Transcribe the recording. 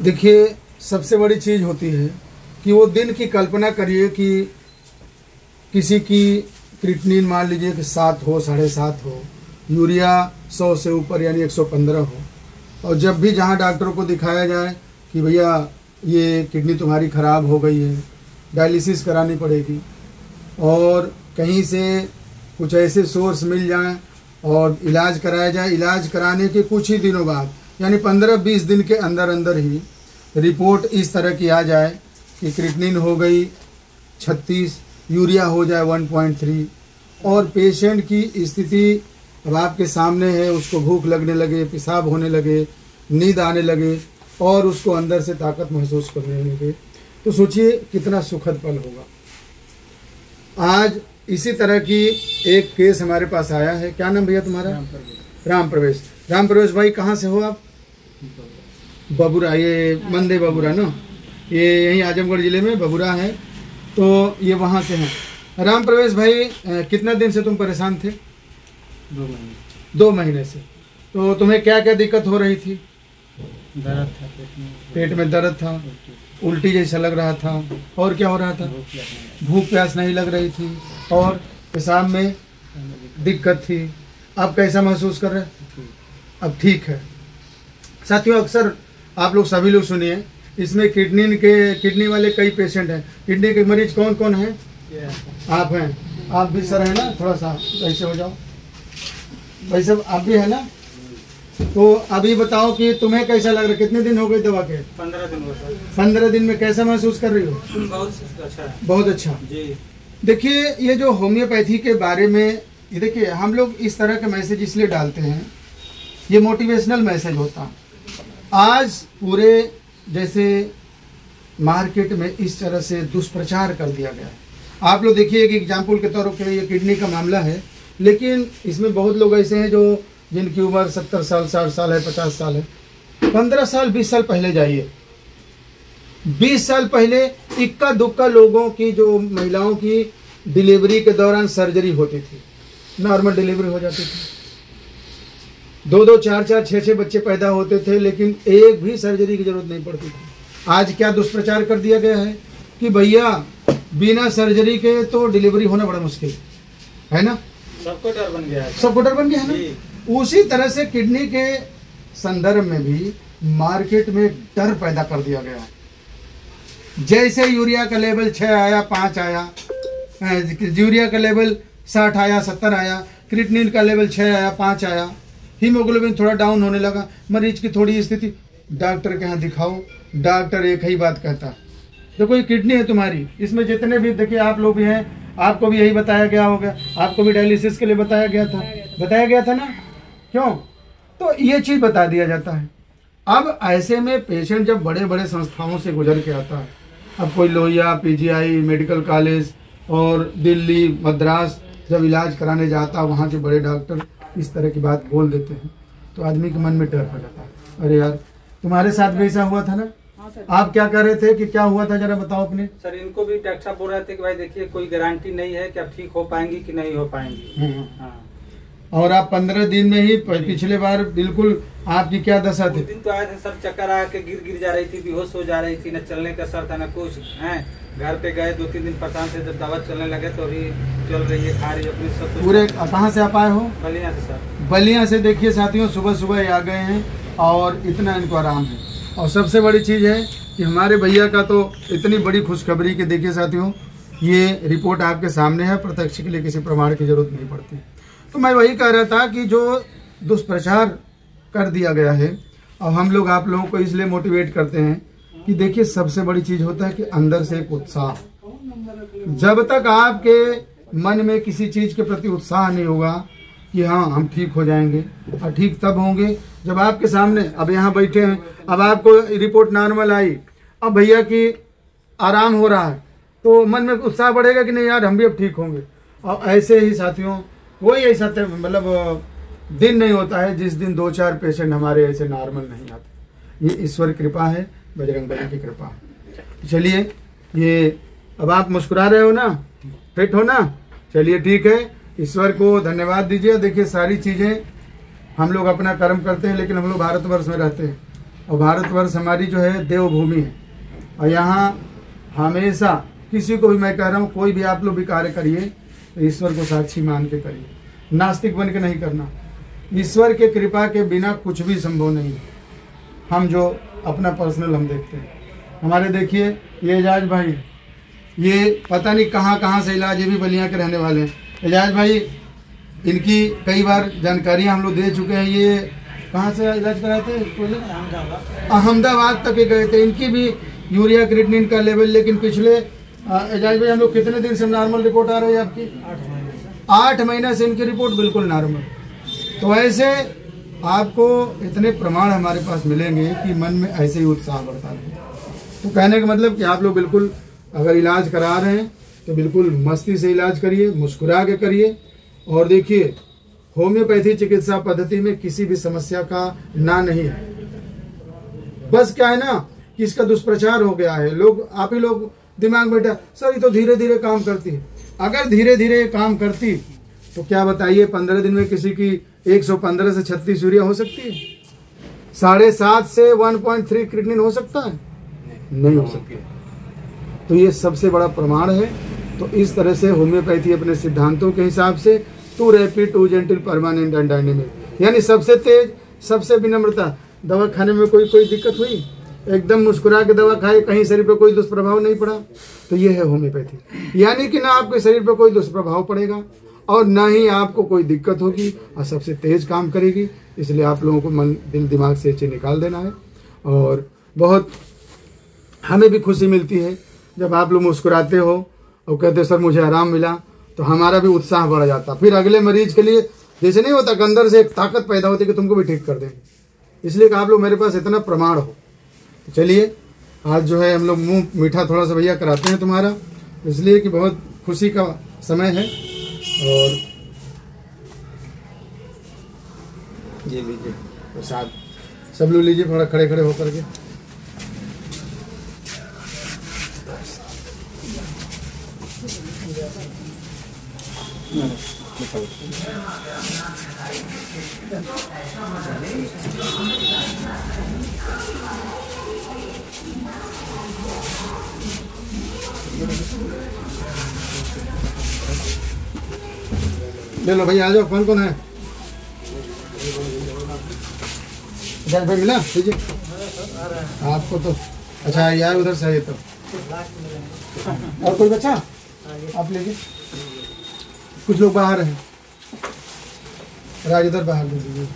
देखिए, सबसे बड़ी चीज़ होती है कि वो दिन की कल्पना करिए कि किसी की क्रिएटिनिन मान लीजिए कि 7 हो, 7.5 हो, यूरिया 100 से ऊपर यानी 115 हो, और जब भी जहाँ डॉक्टरों को दिखाया जाए कि भैया ये किडनी तुम्हारी ख़राब हो गई है, डायलिसिस करानी पड़ेगी, और कहीं से कुछ ऐसे सोर्स मिल जाएं और इलाज कराया जाए, इलाज कराने के कुछ ही दिनों बाद यानी 15-20 दिन के अंदर अंदर ही रिपोर्ट इस तरह की आ जाए कि क्रिएटिनिन हो गई 36, यूरिया हो जाए 1.3, और पेशेंट की स्थिति अब आपके सामने है, उसको भूख लगने लगे, पेशाब होने लगे, नींद आने लगे और उसको अंदर से ताकत महसूस करने लगे, तो सोचिए कितना सुखद पल होगा। आज इसी तरह की एक केस हमारे पास आया है। क्या नाम भैया तुम्हारा? राम प्रवेश। राम प्रवेश भाई, कहाँ से हो आप? बबुरा, ये मंदे बबुरा ना, ये यहीं आजमगढ़ ज़िले में बबुरा है, तो ये वहाँ से हैं। राम प्रवेश भाई, कितना दिन से तुम परेशान थे? 2 महीने। 2 महीने से। तो तुम्हें क्या क्या दिक्कत हो रही थी? दर्द था पेट में दर्द था, उल्टी जैसा लग रहा था, और क्या हो रहा था? भूख प्यास नहीं लग रही थी, और पेशाब में दिक्कत थी। अब कैसा महसूस कर रहे हैं? अब ठीक है। साथियों, अक्सर आप लोग सभी लोग सुनिए, इसमें किडनी वाले कई पेशेंट हैं। किडनी के मरीज कौन कौन हैं? आप हैं, आप भी सर है ना, थोड़ा सा ऐसे हो जाओ भाई साहब, आप भी है ना। तो अभी बताओ कि तुम्हें कैसा लग रहा है? कितने दिन हो गए दवा के? 15 दिन हो सर। 15 दिन में कैसा महसूस कर रही हो? बहुत अच्छा है। बहुत अच्छा जी। देखिए, ये जो होम्योपैथी के बारे में, ये देखिए हम लोग इस तरह के मैसेज इसलिए डालते हैं, ये मोटिवेशनल मैसेज होता है। आज पूरे जैसे मार्केट में इस तरह से दुष्प्रचार कर दिया गया है। आप लोग देखिए, एक एग्जाम्पल के तौर पे ये किडनी का मामला है, लेकिन इसमें बहुत लोग ऐसे हैं जो जिनकी उम्र 70 साल, 60 साल है, 50 साल है। 15 साल, 20 साल पहले जाइए, 20 साल पहले इक्का दुक्का लोगों की, जो महिलाओं की डिलीवरी के दौरान सर्जरी होती थी, नॉर्मल डिलीवरी हो जाती थी, 2-2, 4-4, 6-6 बच्चे पैदा होते थे, लेकिन एक भी सर्जरी की जरूरत नहीं पड़ती थी। आज क्या दुष्प्रचार कर दिया गया है कि भैया बिना सर्जरी के तो डिलीवरी होना बड़ा मुश्किल है ना। सबको डर बन गया है। सबको डर बन गया है ना। उसी तरह से किडनी के संदर्भ में भी मार्केट में डर पैदा कर दिया गया है। जैसे यूरिया का लेवल 6 आया, 5 आया, यूरिया का लेवल 60 आया, 70 आया, क्रिएटिनिन का लेवल 6 आया, 5 आया, हीमोग्लोबिन थोड़ा डाउन होने लगा, मरीज की थोड़ी स्थिति, डॉक्टर के यहाँ दिखाओ। डॉक्टर एक ही बात कहता, देखो ये किडनी है तुम्हारी, इसमें जितने भी, देखिए आप लोग भी हैं, आपको भी यही बताया गया होगा, आपको भी डायलिसिस के लिए बताया गया था ना। क्यों? तो ये चीज़ बता दिया जाता है। अब ऐसे में पेशेंट जब बड़े बड़े संस्थाओं से गुजर के आता है, अब कोई लोहिया, पीजीआई, मेडिकल कॉलेज और दिल्ली, मद्रास जब इलाज कराने जाता, वहाँ के बड़े डॉक्टर इस तरह की बात बोल देते हैं, तो आदमी के मन में डर हो जाता है। अरे यार, तुम्हारे साथ भी ऐसा हुआ था ना? आप क्या कर रहे थे कि क्या हुआ था, जरा बताओ अपने। सर, इनको भी डॉक्टर साहब बोल रहे थे कि भाई देखिए, कोई गारंटी नहीं है कि आप ठीक हो पाएंगी कि नहीं हो पाएंगी। हाँ। और आप 15 दिन में ही, पिछले बार बिल्कुल आपकी क्या दशा थी? दिन तो आए थे सर, चक्कर आके गिर जा रही थी, बेहोश हो जा रही थी, न चलने का असर था न कुछ है। घर पे गए 2-3 दिन परेशान से, जब दवा चलने लगे तो अभी चल रही है, खा रही है अपनी सब कुछ। पूरे कहाँ से आप आए हो? बलिया से सर। बलिया से। देखिए साथियों, सुबह सुबह आ गए हैं और इतना इनको आराम है। और सबसे बड़ी चीज़ है कि हमारे भैया का तो इतनी बड़ी खुशखबरी कि देखिए साथियों, ये रिपोर्ट आपके सामने है, प्रत्यक्ष के लिए किसी प्रमाण की जरूरत नहीं पड़ती। तो मैं वही कह रहा था कि जो दुष्प्रचार कर दिया गया है, और हम लोग आप लोगों को इसलिए मोटिवेट करते हैं कि देखिए, सबसे बड़ी चीज़ होता है कि अंदर से एक उत्साह। जब तक आपके मन में किसी चीज़ के प्रति उत्साह नहीं होगा कि हाँ हम ठीक हो जाएंगे, और ठीक तब होंगे जब आपके सामने, अब यहाँ बैठे हैं, अब आपको रिपोर्ट नॉर्मल आई, अब भैया की आराम हो रहा है, तो मन में उत्साह बढ़ेगा कि नहीं यार हम भी अब ठीक होंगे। और ऐसे ही साथियों, कोई ऐसा मतलब दिन नहीं होता है जिस दिन 2-4 पेशेंट हमारे ऐसे नॉर्मल नहीं आते। ये ईश्वर की कृपा है, बजरंगबली की कृपा है। चलिए, ये अब आप मुस्कुरा रहे हो ना, फिट हो ना, चलिए ठीक है, ईश्वर को धन्यवाद दीजिए। देखिए, सारी चीज़ें हम लोग अपना कर्म करते हैं, लेकिन हम लोग भारतवर्ष में रहते हैं और भारतवर्ष हमारी जो है देवभूमि है, और यहाँ हमेशा किसी को भी मैं कह रहा हूँ, कोई भी आप लोग भी कार्य करिए तो ईश्वर को साक्षी मान के करिए, नास्तिक बन के नहीं करना। ईश्वर के कृपा के बिना कुछ भी संभव नहीं है। हम जो अपना पर्सनल हम देखते हैं, हमारे देखिए ये एजाज भाई, ये पता नहीं कहाँ कहाँ से इलाज, ये भी बलिया के रहने वाले हैं। एजाज भाई, इनकी कई बार जानकारियाँ हम लोग दे चुके हैं। ये कहाँ से इलाज कराए थे? अहमदाबाद तक गए थे। इनकी भी यूरिया क्रिएटिनिन का लेवल, लेकिन पिछले एजाज भाई हम लोग कितने दिन से नॉर्मल रिपोर्ट आ रही है आपकी? 8 महीने से इनकी रिपोर्ट बिल्कुल नॉर्मल। तो ऐसे आपको इतने प्रमाण हमारे पास मिलेंगे कि मन में ऐसे ही उत्साह बढ़ता है। तो कहने का मतलब कि आप लोग बिल्कुल अगर इलाज करा रहे हैं तो बिल्कुल मस्ती से इलाज करिए, मुस्कुरा के करिए। और देखिए, होम्योपैथी चिकित्सा पद्धति में किसी भी समस्या का ना नहीं है। बस क्या है ना कि इसका दुष्प्रचार हो गया है। लोग, आप ही लोग दिमाग में बैठा, सर ये तो धीरे धीरे काम करती है। अगर धीरे धीरे काम करती तो क्या बताइए, 15 दिन में किसी की 115 से 36 यूरिया हो सकती है? 7.5 से 1.3 क्रिएटिनिन हो सकता है? नहीं हो सकती। तो ये सबसे बड़ा प्रमाण है। तो इस तरह से होम्योपैथी अपने सिद्धांतों के हिसाब से too rapid, too gentle, permanent and dynamic, यानी सबसे तेज, सबसे विनम्रता। दवा खाने में कोई दिक्कत हुई, एकदम मुस्कुरा के दवा खाए, कहीं शरीर पर कोई दुष्प्रभाव नहीं पड़ा, तो ये है होम्योपैथी। यानी कि ना आपके शरीर पर कोई दुष्प्रभाव पड़ेगा और ना ही आपको कोई दिक्कत होगी, और सबसे तेज काम करेगी। इसलिए आप लोगों को मन, दिल, दिमाग से इसे निकाल देना है। और बहुत हमें भी खुशी मिलती है जब आप लोग मुस्कुराते हो और कहते सर मुझे आराम मिला, तो हमारा भी उत्साह बढ़ जाता। फिर अगले मरीज के लिए जैसे नहीं होता कि अंदर से एक ताकत पैदा होती कि तुमको भी ठीक कर देंगे। इसलिए कि आप लोग मेरे पास इतना प्रमाण हो। तो चलिए, आज जो है हम लोग मुंह मीठा थोड़ा सा भैया कराते हैं तुम्हारा, इसलिए कि बहुत खुशी का समय है। और ये लीजिए प्रसाद, सब लोग लीजिए, थोड़ा खड़े खड़े होकर के। ले लो भैया, आ जाओ। कौन कौन है? भाई मिला लीजिए आपको तो। अच्छा यार, उधर से आइए तो। और कोई बच्चा? आप लीजिए। कुछ लोग बाहर हैं, राज इधर बाहर दे दीजिए।